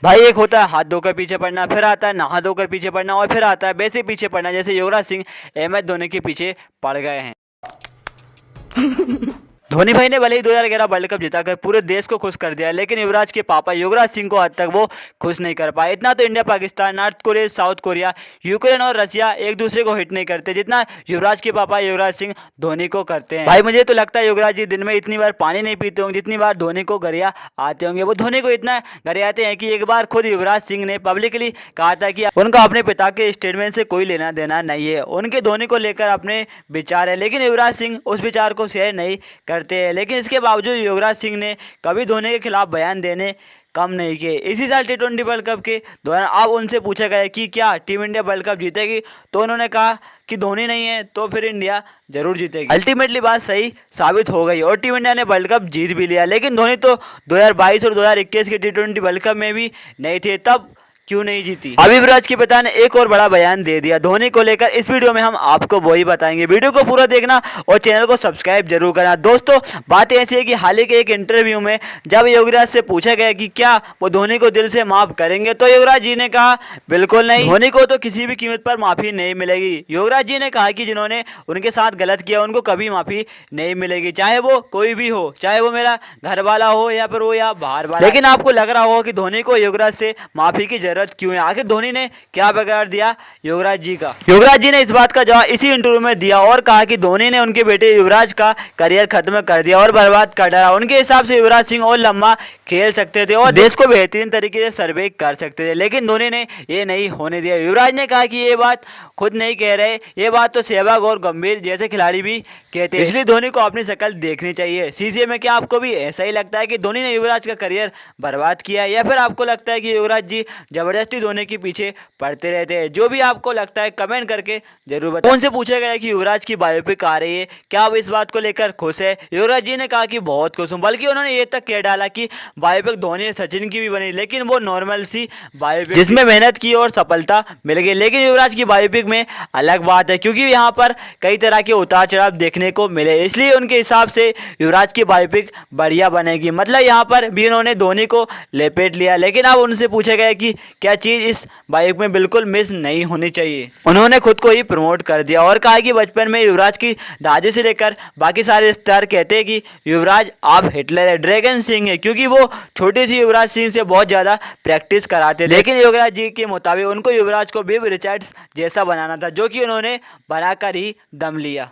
भाई एक होता है हाथ धोकर पीछे पड़ना, फिर आता है नहा धोकर पीछे पड़ना, और फिर आता है वैसे पीछे पड़ना जैसे युवराज सिंह MS धोनी के पीछे पड़ गए हैं। धोनी भाई ने भले ही 2011 वर्ल्ड कप जिताकर पूरे देश को खुश कर दिया, लेकिन युवराज के पापा युवराज सिंह को आज तक वो खुश नहीं कर पाए। इतना तो India, Pakistan, north Korea, south Korea, Ukraine और रसिया एक दूसरे को हिट नहीं करते जितना युवराज के पापा युवराज सिंह धोनी को करते हैं। भाई मुझे तो लगता है युवराज जी दिन में इतनी बार पानी नहीं पीते होंगे जितनी बार धोनी को गरिया आते होंगे। वो धोनी को इतना गरिया आते हैं कि एक बार खुद युवराज सिंह ने पब्लिकली कहा था कि उनका अपने पिता के स्टेटमेंट से कोई लेना देना नहीं है, उनके धोनी को लेकर अपने विचार है, लेकिन युवराज सिंह उस विचार को शेयर नहीं करते हैं। लेकिन इसके बावजूद युवराज सिंह ने कभी धोनी के खिलाफ बयान देने कम नहीं किए। इसी साल T20 वर्ल्ड कप के दौरान अब उनसे पूछा गया कि क्या टीम इंडिया वर्ल्ड कप जीतेगी, तो उन्होंने कहा कि धोनी नहीं है तो फिर इंडिया जरूर जीतेगी। अल्टीमेटली बात सही साबित हो गई और टीम इंडिया ने वर्ल्ड कप जीत भी लिया। लेकिन धोनी तो 2022 और 2021 के T20 वर्ल्ड कप में भी नहीं थे, तब क्यों नहीं जीती। अब युवराज के पिता ने एक और बड़ा बयान दे दिया धोनी को लेकर। इस वीडियो में हम आपको वही बताएंगे, वीडियो को पूरा देखना और चैनल को सब्सक्राइब जरूर करना। दोस्तों बात ऐसी है कि हाल ही के एक इंटरव्यू में जब युवराज से पूछा गया कि क्या वो धोनी को दिल से माफ करेंगे, तो युवराज जी ने कहा बिल्कुल नहीं, धोनी को तो किसी भी कीमत पर माफी नहीं मिलेगी। युवराज जी ने कहा कि जिन्होंने उनके साथ गलत किया उनको कभी माफी नहीं मिलेगी, चाहे वो कोई भी हो, चाहे वो मेरा घर वाला हो या फिर वो या बाहर वाला। लेकिन आपको लग रहा हो कि धोनी को युवराज से माफी की जरूरत क्यों है, आखिर धोनी ने क्या बिगाड़ दिया युवराज जी का। युवराज जी ने इस बात का जवाब इसी इंटरव्यू में दिया और कहा कि धोनी ने उनके बेटे युवराज का करियर खत्म कर दिया और बर्बाद कर डाला। उनके हिसाब से युवराज सिंह और लंबा खेल सकते थे और देश को बेहतरीन तरीके से सर्वे कर सकते थे, लेकिन धोनी ने ये नहीं होने दिया। युवराज ने कहा कि ये बात खुद नहीं कह रहे, ये बात तो सहवाग और गंभीर जैसे खिलाड़ी भी कहते हैं, इसलिए धोनी को अपनी शक्ल देखनी चाहिए शीशे में। क्या आपको भी ऐसा ही लगता है कि धोनी ने युवराज का करियर बर्बाद किया, या फिर आपको लगता है कि युवराज जी जबरदस्ती धोनी के पीछे पड़ते रहते हैं? जो भी आपको लगता है कमेंट करके जरूर बताएं। उनसे पूछा गया कि युवराज की बायोपिक आ रही है, क्या आप इस बात को लेकर खुश है? युवराज जी ने कहा कि बहुत खुश हूं, बल्कि उन्होंने ये तक कह डाला कि बायोपिक धोनी सचिन की भी बनी, लेकिन वो नॉर्मल सी बायोपिक जिसमें मेहनत की और सफलता मिल गई। लेकिन युवराज की बायोपिक में अलग बात है, क्योंकि यहाँ पर कई तरह के उतार चढ़ाव देखने को मिले, इसलिए उनके हिसाब से युवराज की बायोपिक बढ़िया बनेगी। मतलब यहाँ पर भी उन्होंने धोनी को लपेट लिया। लेकिन अब उनसे पूछा गया कि क्या चीज इस बायोपिक में बिल्कुल मिस नहीं होनी चाहिए। उन्होंने खुद को ही प्रमोट कर दिया और कहा कि बचपन में युवराज की दादी से लेकर बाकी सारे स्टार कहते हैं कि युवराज आप हिटलर है, ड्रैगन सिंह है, क्योंकि वो छोटी सी युवराज सिंह से बहुत ज्यादा प्रैक्टिस कराते थे। लेकिन युवराज जी के मुताबिक उनको युवराज को विव रिचर्ड्स जैसा बनाना था, जो कि उन्होंने बनाकर ही दम लिया।